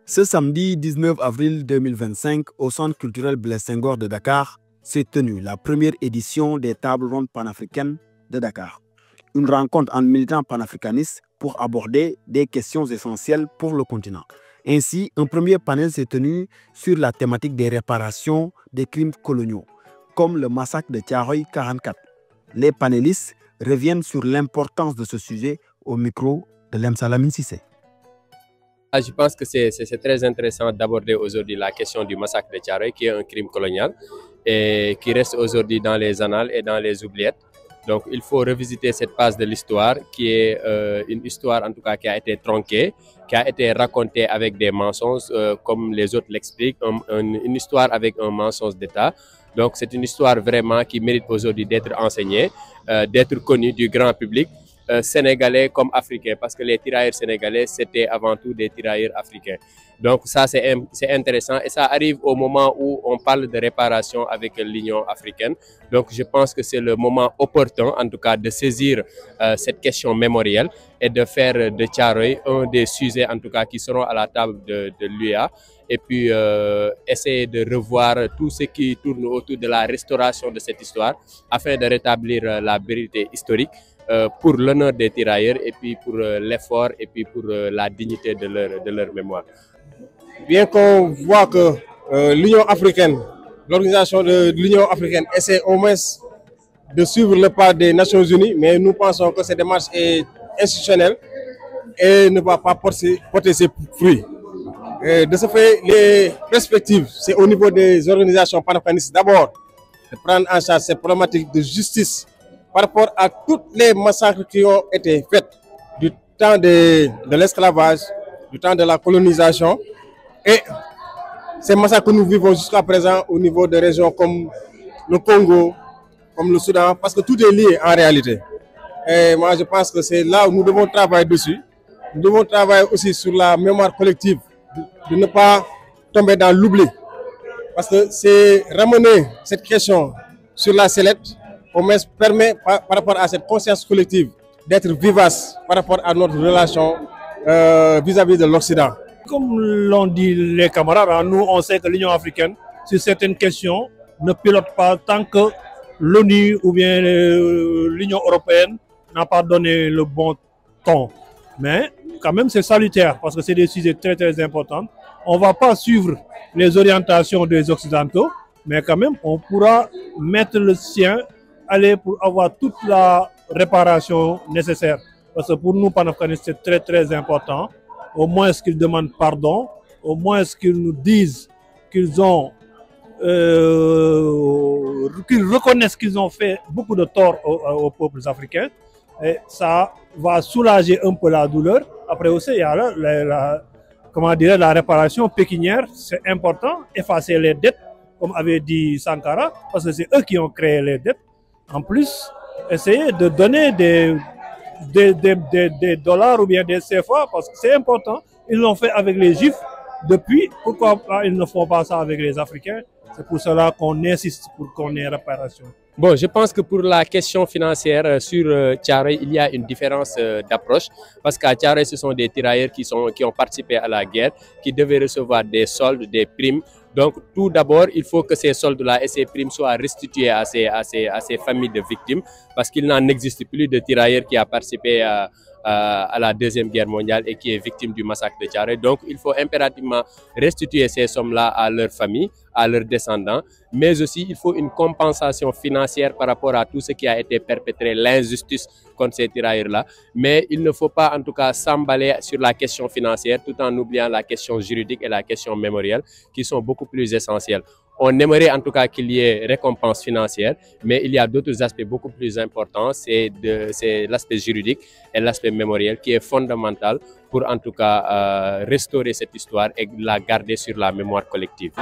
Ce samedi 19 avril 2025, au Centre culturel Blaise Senghor de Dakar, s'est tenue la première édition des tables rondes panafricaines de Dakar. Une rencontre entre militants panafricanistes pour aborder des questions essentielles pour le continent. Ainsi, un premier panel s'est tenu sur la thématique des réparations des crimes coloniaux, comme le massacre de Thiaroye 44. Les panélistes reviennent sur l'importance de ce sujet au micro de Lemsa Lamine Cissé. Je pense que c'est très intéressant d'aborder aujourd'hui la question du massacre de Thiaroye, qui est un crime colonial et qui reste aujourd'hui dans les annales et dans les oubliettes. Donc il faut revisiter cette phase de l'histoire qui est une histoire en tout cas qui a été tronquée, qui a été racontée avec des mensonges comme les autres l'expliquent, une histoire avec un mensonge d'État. Donc c'est une histoire vraiment qui mérite aujourd'hui d'être enseignée, d'être connue du grand public, sénégalais comme africains, parce que les tirailleurs sénégalais c'était avant tout des tirailleurs africains. Donc ça c'est intéressant et ça arrive au moment où on parle de réparation avec l'Union africaine. Donc je pense que c'est le moment opportun en tout cas de saisir cette question mémorielle et de faire de Thiaroye un des sujets en tout cas qui seront à la table de l'UA et puis essayer de revoir tout ce qui tourne autour de la restauration de cette histoire afin de rétablir la vérité historique pour l'honneur des tirailleurs et puis pour l'effort et puis pour la dignité de leur mémoire. Bien qu'on voit que l'Union africaine, l'organisation de l'Union africaine essaie au moins de suivre le pas des Nations Unies, mais nous pensons que cette démarche est institutionnelle et ne va pas porter ses fruits. De ce fait, les perspectives, c'est au niveau des organisations panafricanistes d'abord de prendre en charge cette problématique de justice par rapport à tous les massacres qui ont été faits du temps de l'esclavage, du temps de la colonisation. Et ces massacres que nous vivons jusqu'à présent au niveau des régions comme le Congo, comme le Soudan, parce que tout est lié en réalité. Et moi je pense que c'est là où nous devons travailler dessus. Nous devons travailler aussi sur la mémoire collective, de ne pas tomber dans l'oubli. Parce que c'est ramener cette question sur la sellette, au moins permet par rapport à cette conscience collective d'être vivace par rapport à notre relation vis-à-vis de l'Occident. Comme l'ont dit les camarades, nous on sait que l'Union africaine, sur certaines questions, ne pilote pas tant que l'ONU ou bien l'Union européenne n'a pas donné le bon ton. Mais quand même c'est salutaire parce que c'est des sujets très très importants. On ne va pas suivre les orientations des Occidentaux, mais quand même on pourra mettre le sien, aller pour avoir toute la réparation nécessaire. Parce que pour nous, panafricanistes, c'est très très important. Au moins qu'ils demandent pardon, au moins qu'ils nous disent qu'ils reconnaissent qu'ils ont fait beaucoup de tort aux peuples africains. Et ça va soulager un peu la douleur. Après aussi, il y a la réparation pécuniaire, c'est important, effacer les dettes, comme avait dit Sankara, parce que c'est eux qui ont créé les dettes. En plus, essayer de donner des dollars ou bien des CFA, parce que c'est important. Ils l'ont fait avec les Juifs depuis. Pourquoi ils ne font pas ça avec les Africains? C'est pour cela qu'on insiste pour qu'on ait réparation. Bon, je pense que pour la question financière sur Thiaroye, il y a une différence d'approche parce qu'à Thiaroye, ce sont des tirailleurs qui ont participé à la guerre, qui devaient recevoir des soldes, des primes. Donc tout d'abord, il faut que ces soldes-là et ces primes soient restitués à ces familles de victimes parce qu'il n'en existe plus de tirailleurs qui a participé à la Deuxième Guerre mondiale et qui est victime du massacre de Thiaroye. Donc il faut impérativement restituer ces sommes-là à leurs familles, à leurs descendants, mais aussi il faut une compensation financière par rapport à tout ce qui a été perpétré, l'injustice contre ces tirailleurs-là. Mais il ne faut pas en tout cas s'emballer sur la question financière tout en oubliant la question juridique et la question mémorielle qui sont beaucoup plus essentielles. On aimerait en tout cas qu'il y ait récompense financière, mais il y a d'autres aspects beaucoup plus importants, c'est l'aspect juridique et l'aspect mémoriel qui est fondamental pour en tout cas restaurer cette histoire et la garder sur la mémoire collective.